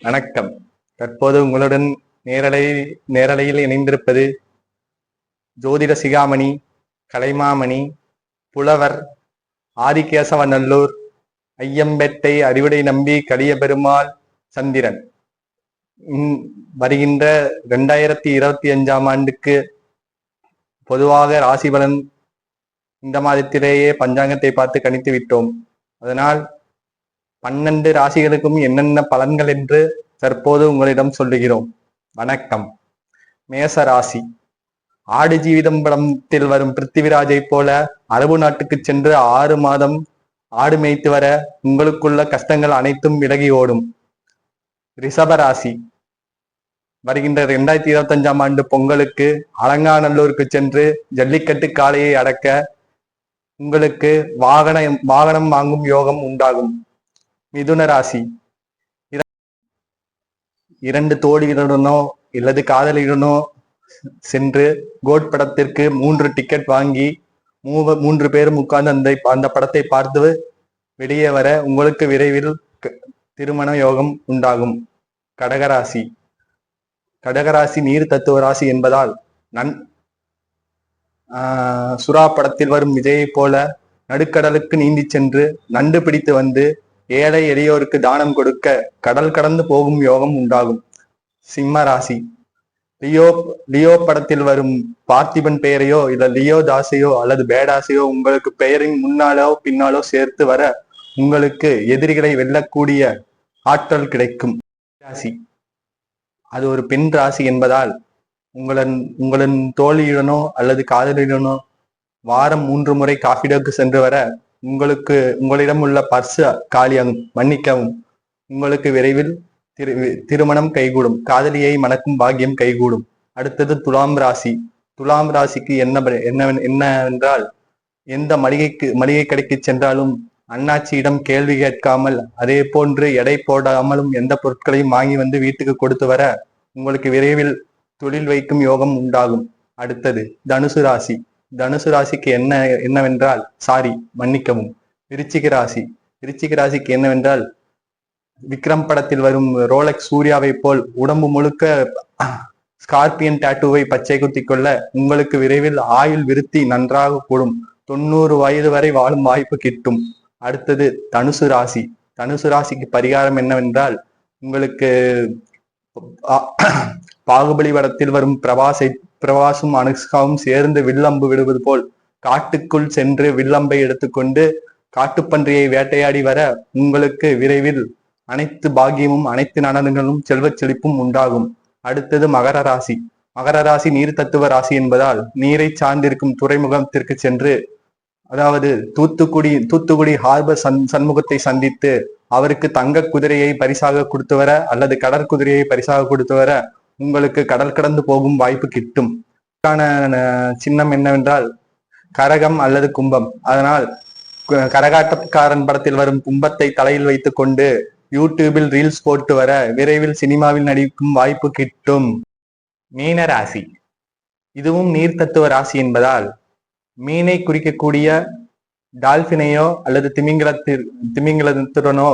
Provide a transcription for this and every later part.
வணக்கம். தற்போது உங்களுடன் நேரலையில் இணைந்திருப்பது ஜோதிட சிகாமணி, கலைமாமணி, புலவர், ஆதிகேசவநல்லூர், ஐயம்பேட்டை அறிவுடை நம்பி கலிய பெருமாள் சந்திரன். வருகின்ற 2025ஆம் ஆண்டுக்கு பொதுவாக ராசி பலன் இந்த மாதத்திலேயே பஞ்சாங்கத்தை பார்த்து கணித்து விட்டோம். அதனால் 12 ராசிகளுக்கும் என்னென்ன பலன்கள் என்று தற்போது உங்களிடம் சொல்லுகிறோம். வணக்கம். மேச ராசி. ஆடு ஜீவிதம் படத்தில் வரும் பிருத்திவிராஜை போல அரபு நாட்டுக்கு சென்று 6 மாதம் ஆடு மேய்த்து வர உங்களுக்குள்ள கஷ்டங்கள் அனைத்தும் விலகி ஓடும். ரிஷபராசி. வருகின்ற 2025ஆம் ஆண்டு பொங்கலுக்கு அலங்காநல்லூருக்கு சென்று ஜல்லிக்கட்டு காளையை அடக்க உங்களுக்கு வாகனம் வாங்கும் யோகம் உண்டாகும். மிதுன ராசி. 2 தோழிகளுடனோ இல்லது காதலியுடனோ சென்று கோட் படத்திற்கு 3 டிக்கெட் வாங்கி 3 பேரும் உட்கார்ந்து அந்த படத்தை பார்த்து வெளியே வர உங்களுக்கு விரைவில் திருமண யோகம் உண்டாகும். கடகராசி. கடகராசி நீர் தத்துவ ராசி என்பதால் சுறா படத்தில் வரும் விஜயை போல நடுக்கடலுக்கு நீந்தி சென்று நண்டு பிடித்து வந்து ஏழை எளியோருக்கு தானம் கொடுக்க கடல் கடந்து போகும் யோகம் உண்டாகும். சிம்ம ராசி. லியோ படத்தில் வரும் பார்த்திபன் பெயரையோ இல்ல லியோ தாசையோ அல்லது பேடாசையோ உங்களுக்கு பெயரின் முன்னாலோ பின்னாலோ சேர்த்து வர உங்களுக்கு எதிரிகளை வெல்லக்கூடிய ஆற்றல் கிடைக்கும். ராசி. அது ஒரு பெண் ராசி என்பதால் உங்களின் தோழியுடனோ அல்லது காதலியுடனோ வாரம் 3 முறை காஃபிடோக்கு சென்று வர உங்களிடம் உள்ள பர்சு காலியாகும். மன்னிக்கவும். உங்களுக்கு விரைவில் திருமணம் கைகூடும். காதலியை மணக்கும் பாக்கியம் கைகூடும். அடுத்தது துலாம் ராசி. துலாம் ராசிக்கு என்னவென்றால் எந்த மளிகை கடைக்கு சென்றாலும் அண்ணாச்சியிடம் கேள்வி கேட்காமல் அதே போன்று எடை போடாமலும் எந்த பொருட்களையும் வாங்கி வந்து வீட்டுக்கு கொடுத்து வர உங்களுக்கு விரைவில் தொழில் வைக்கும் யோகம் உண்டாகும். அடுத்தது தனுசு ராசி. தனுசு ராசிக்கு என்னவென்றால் மன்னிக்கவும் விருச்சிக ராசி. விருச்சிக ராசிக்கு என்னவென்றால் விக்ரம் படத்தில் வரும் ரோலக்ஸ் சூர்யாவை போல் உடம்பு முழுக்க ஸ்கார்பியன் டாட்டூவை பச்சை குத்தி கொள்ள உங்களுக்கு விரைவில் ஆயுள் விருத்தி நன்றாக கூடும். 90 வயது வரை வாழும் வாய்ப்பு கிட்டும். அடுத்தது தனுசு ராசி. தனுசு ராசிக்கு பரிகாரம் என்னவென்றால் உங்களுக்கு பாகுபலி படத்தில் வரும் பிரபாசும் அனுஷ்காவும் சேர்ந்து வில்லம்பு விடுவது போல் காட்டுக்குள் சென்று வில்லம்பை எடுத்துக்கொண்டு காட்டுப்பன்றியை வேட்டையாடி வர உங்களுக்கு விரைவில் அனைத்து பாக்கியமும் அனைத்து நலன்களும் செல்வச் செழிப்பும் உண்டாகும். அடுத்தது மகர ராசி. மகர ராசி நீர் தத்துவ ராசி என்பதால் நீரை சார்ந்திருக்கும் துறைமுகத்திற்கு சென்று அதாவது தூத்துக்குடி ஹார்பர் சண்முகத்தை சந்தித்து அவருக்கு தங்க குதிரையை பரிசாக கொடுத்து வர அல்லது கடற்குதிரையை பரிசாக கொடுத்து வர உங்களுக்கு கடல் கடந்து போகும் வாய்ப்பு கிட்டும். சின்னம் என்னவென்றால் கரகம் அல்லது கும்பம். அதனால் கரகாட்டக்காரன் படத்தில் வரும் கும்பத்தை தலையில் வைத்துக் கொண்டு யூடியூபில் ரீல்ஸ் போட்டு வர விரைவில் சினிமாவில் நடிக்கும் வாய்ப்பு கிட்டும். மீன ராசி. இதுவும் நீர் தத்துவ ராசி என்பதால் மீனை குறிக்கக்கூடிய டால்பினையோ அல்லது திமிங்கலத்துடனோ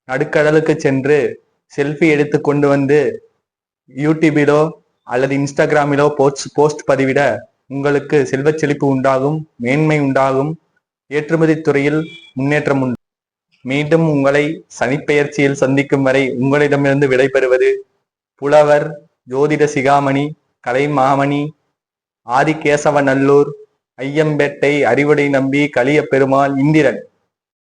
நடுக்கடலுக்கு சென்று செல்ஃபி எடுத்து கொண்டு வந்து யூடியூபிலோ அல்லது இன்ஸ்டாகிராமிலோ போஸ்ட் பதிவிட உங்களுக்கு செல்வச் செழிப்பு உண்டாகும், மேன்மை உண்டாகும், ஏற்றுமதி துறையில் முன்னேற்றம் உண்டு. மீண்டும் உங்களை சனிப்பெயர்ச்சியில் சந்திக்கும் வரை உங்களிடமிருந்து விடைபெறுவது புலவர், ஜோதிட சிகாமணி, கலைமாமணி, ஆதிகேசவநல்லூர், ஐயம்பேட்டை அறிவுடை நம்பி கலிய பெருமாள் இந்திரன்.